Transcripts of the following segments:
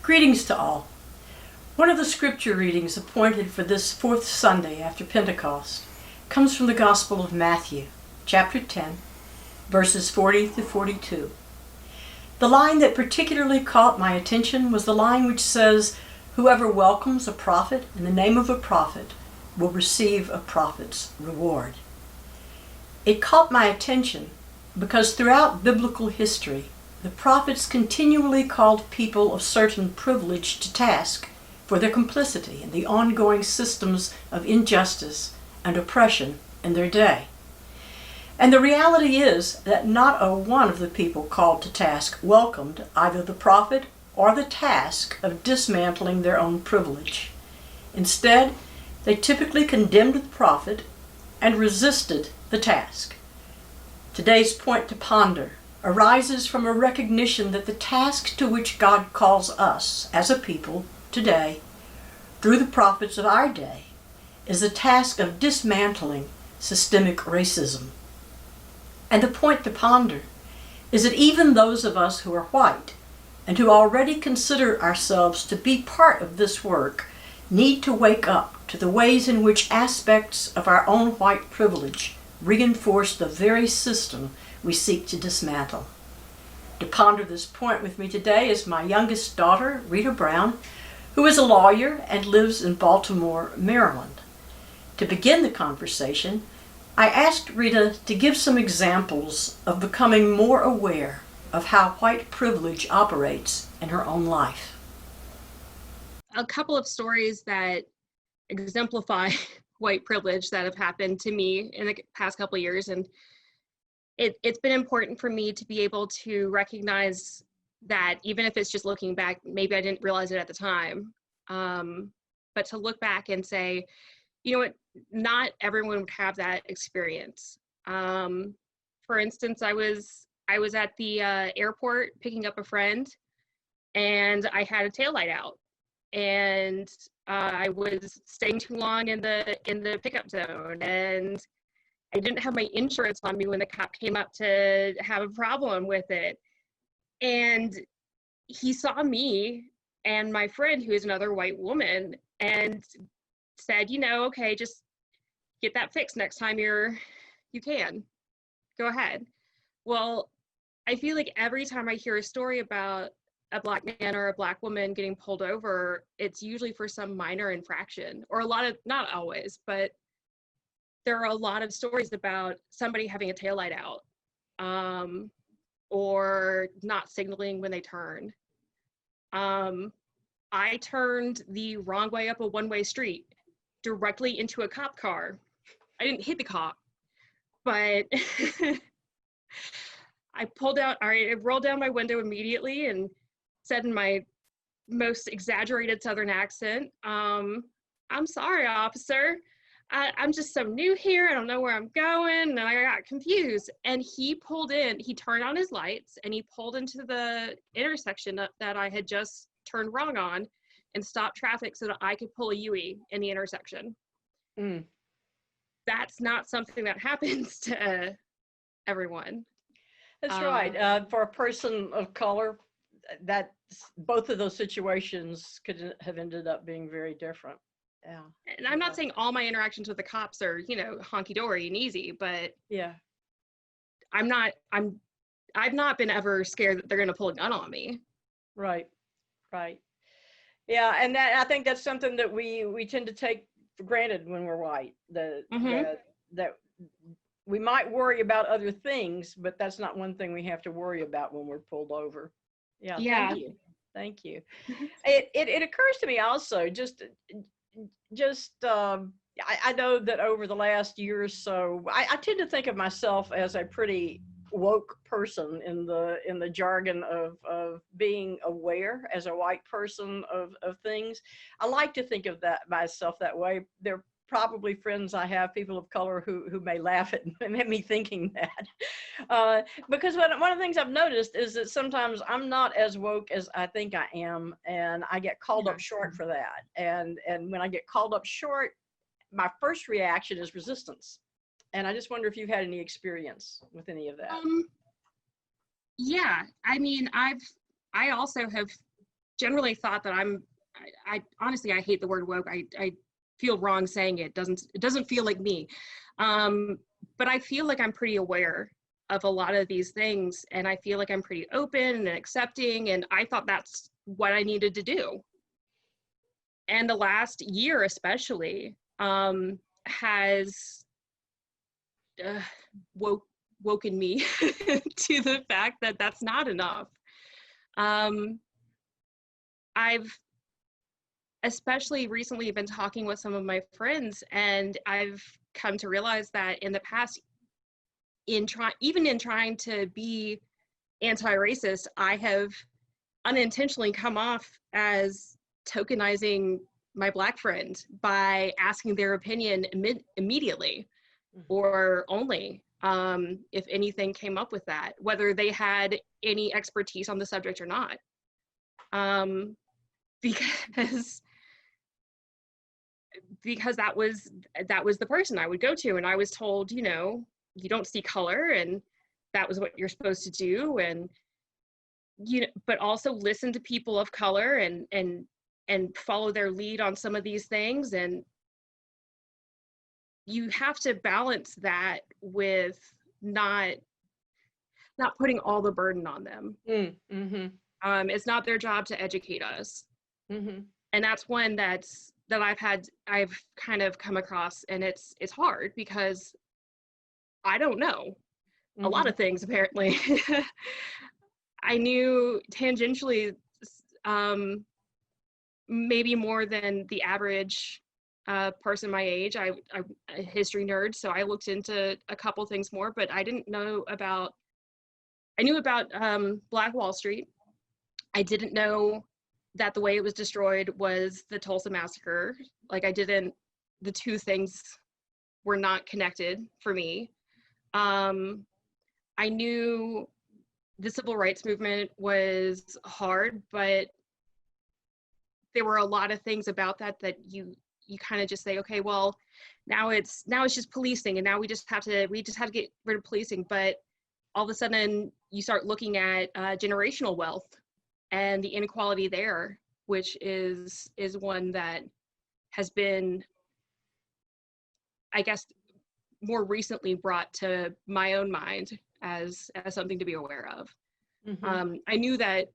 Greetings to all. One of the scripture readings appointed for this fourth Sunday after Pentecost comes from the Gospel of Matthew, chapter 10, verses 40 to 42. The line that particularly caught my attention was the line which says, "Whoever welcomes a prophet in the name of a prophet will receive a prophet's reward." It caught my attention because throughout biblical history, the prophets continually called people of certain privilege to task for their complicity in the ongoing systems of injustice and oppression in their day. And the reality is that not a one of the people called to task welcomed either the prophet or the task of dismantling their own privilege. Instead, they typically condemned the prophet and resisted the task. Today's point to ponder arises from a recognition that the task to which God calls us as a people today, through the prophets of our day, is the task of dismantling systemic racism. And the point to ponder is that even those of us who are white and who already consider ourselves to be part of this work need to wake up to the ways in which aspects of our own white privilege reinforce the very system we seek to dismantle. To ponder this point with me today is my youngest daughter, Rita Browne, who is a lawyer and lives in Baltimore, Maryland. To begin the conversation, I asked Rita to give some examples of becoming more aware of how white privilege operates in her own life. A couple of stories that exemplify white privilege that have happened to me in the past couple of years, and it's been important for me to be able to recognize that, even if it's just looking back, maybe I didn't realize it at the time, but to look back and say, you know what, not everyone would have that experience. For instance, I was at the airport picking up a friend, and I had a taillight out, and I was staying too long in the pickup zone, and I didn't have my insurance on me when the cop came up to have a problem with it. And he saw me and my friend, who is another white woman, and said, okay, just get that fixed next time you can. Go ahead. Well, I feel like every time I hear a story about a Black man or a Black woman getting pulled over, it's usually for some minor infraction, or not always, but there are a lot of stories about somebody having a taillight out, or not signaling when they turn. I turned the wrong way up a one-way street directly into a cop car. I didn't hit the cop, but I rolled down my window immediately and said in my most exaggerated Southern accent, "I'm sorry, officer. I'm just so new here. I don't know where I'm going." And I got confused. And he turned on his lights, and he pulled into the intersection that I had just turned wrong on, and stopped traffic so that I could pull a U-turn in the intersection. That's not something that happens to everyone. That's right. For a person of color, both of those situations could have ended up being very different. Yeah. And I'm not saying all my interactions with the cops are, honky-dory and easy, but yeah, I've not been ever scared that they're going to pull a gun on me. Right. Yeah, and I think that's something that we tend to take for granted when we're white. That we might worry about other things, but that's not one thing we have to worry about when we're pulled over. Yeah. Thank you. It occurs to me also, I know that over the last year or so, I tend to think of myself as a pretty woke person in the jargon of being aware as a white person of things. I like to think of myself that way. There are probably friends I have, people of color, who may laugh at me thinking that, because one of the things I've noticed is that sometimes I'm not as woke as I think I am, and I get called up short for that. And when I get called up short, my first reaction is resistance. And I just wonder if you've had any experience with any of that. Yeah, I mean, I also have generally thought that I honestly, I hate the word woke. I feel wrong saying it. It doesn't feel like me. But I feel like I'm pretty aware of a lot of these things, and I feel like I'm pretty open and accepting, and I thought that's what I needed to do. And the last year especially has woken me to the fact that that's not enough. I've especially recently been talking with some of my friends, and I've come to realize that in the past, even in trying to be anti-racist, I have unintentionally come off as tokenizing my Black friend by asking their opinion immediately or only if anything came up with that, whether they had any expertise on the subject or not. Because that was the person I would go to, and I was told, you know, you don't see color, and that was what you're supposed to do, and you know, but also listen to people of color and follow their lead on some of these things. And you have to balance that with not putting all the burden on them. It's not their job to educate us. And that's one that I've kind of come across, and it's hard because I don't know a lot of things, apparently. I knew tangentially maybe more than the average person my age. I'm a history nerd, so I looked into a couple things more, but I didn't know about, I knew about Black Wall Street. I didn't know that the way it was destroyed was the Tulsa Massacre. Like, the two things were not connected for me. I knew the civil rights movement was hard, but there were a lot of things about that you kind of just say, okay, well, now it's just policing, and now we just have to get rid of policing. But all of a sudden you start looking at generational wealth and the inequality there, which is one that has been, I guess, more recently brought to my own mind as something to be aware of. I knew that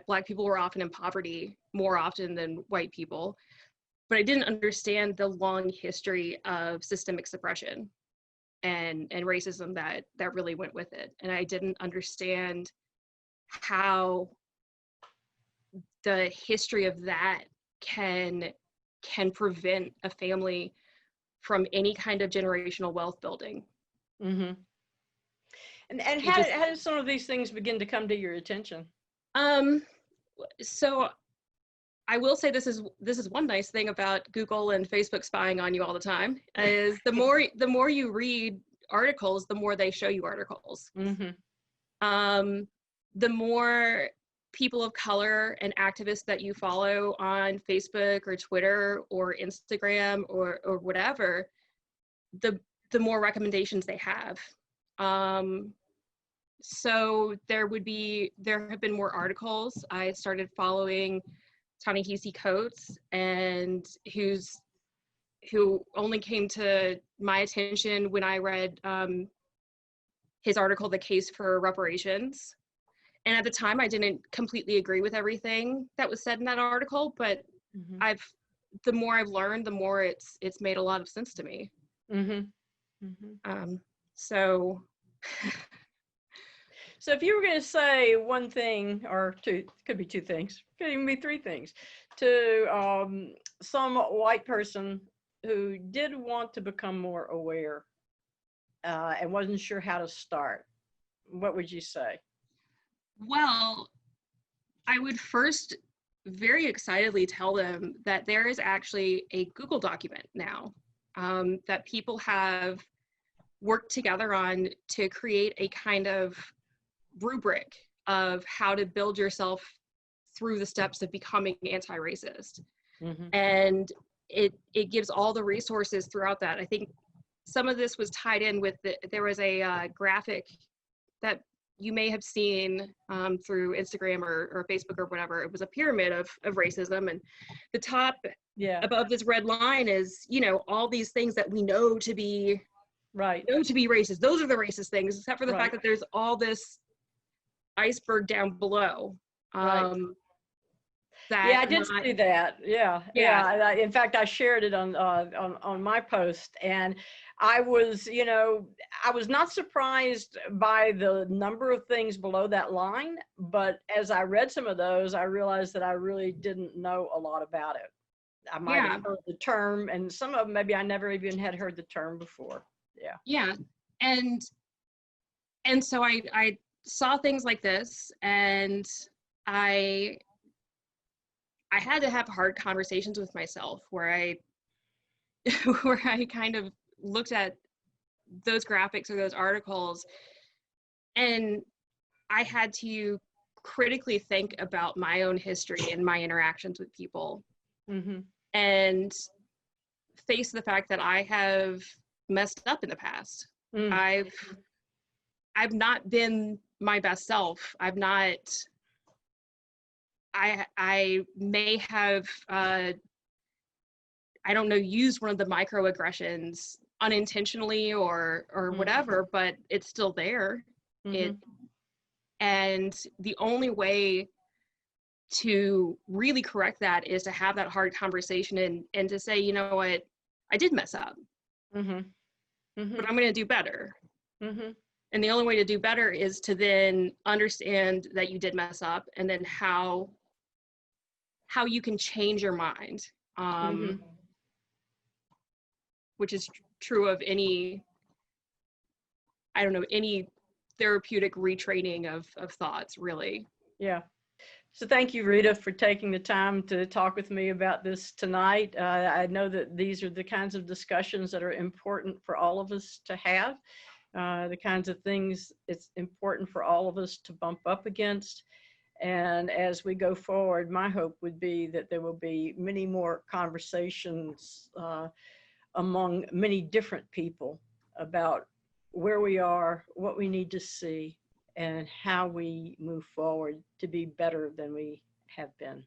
Black people were often in poverty more often than white people, but I didn't understand the long history of systemic suppression and racism that really went with it. And I didn't understand how the history of that can prevent a family from any kind of generational wealth building. And how did some of these things begin to come to your attention? So I will say this is one nice thing about Google and Facebook spying on you all the time, is the more you read articles, the more they show you articles. The more people of color and activists that you follow on Facebook or Twitter or Instagram or whatever, the more recommendations they have. So there have been more articles. I started following Ta-Nehisi Coates, and who only came to my attention when I read his article, The Case for Reparations. And at the time, I didn't completely agree with everything that was said in that article, but the more I've learned, the more it's made a lot of sense to me. So if you were going to say one thing, or two, could be two things, could even be three things, to some white person who did want to become more aware and wasn't sure how to start, what would you say? Well, I would first very excitedly tell them that there is actually a Google document now that people have worked together on to create a kind of rubric of how to build yourself through the steps of becoming anti-racist. And it gives all the resources throughout that. I think some of this was tied in with there was a graphic that you may have seen through Instagram or Facebook or whatever, it was a pyramid of racism. And the top above this red line is, all these things that we know to be racist. Those are the racist things, except for the fact that there's all this iceberg down below. I did see that. Yeah. In fact, I shared it on my post, and I was not surprised by the number of things below that line, but as I read some of those, I realized that I really didn't know a lot about it. I might have heard the term, and some of them maybe I never even had heard the term before. Yeah. And so I saw things like this, and I had to have hard conversations with myself where I kind of looked at those graphics or those articles, and I had to critically think about my own history and my interactions with people, and face the fact that I have messed up in the past. I've not been my best self. I may have, used one of the microaggressions unintentionally or whatever, but it's still there. And the only way to really correct that is to have that hard conversation and to say, you know what, I did mess up, but I'm going to do better. And the only way to do better is to then understand that you did mess up, and then how you can change your mind, which is true of any therapeutic retraining of thoughts, really. Yeah. So thank you, Rita, for taking the time to talk with me about this tonight. I know that these are the kinds of discussions that are important for all of us to have, the kinds of things it's important for all of us to bump up against. And as we go forward, my hope would be that there will be many more conversations among many different people about where we are, what we need to see, and how we move forward to be better than we have been.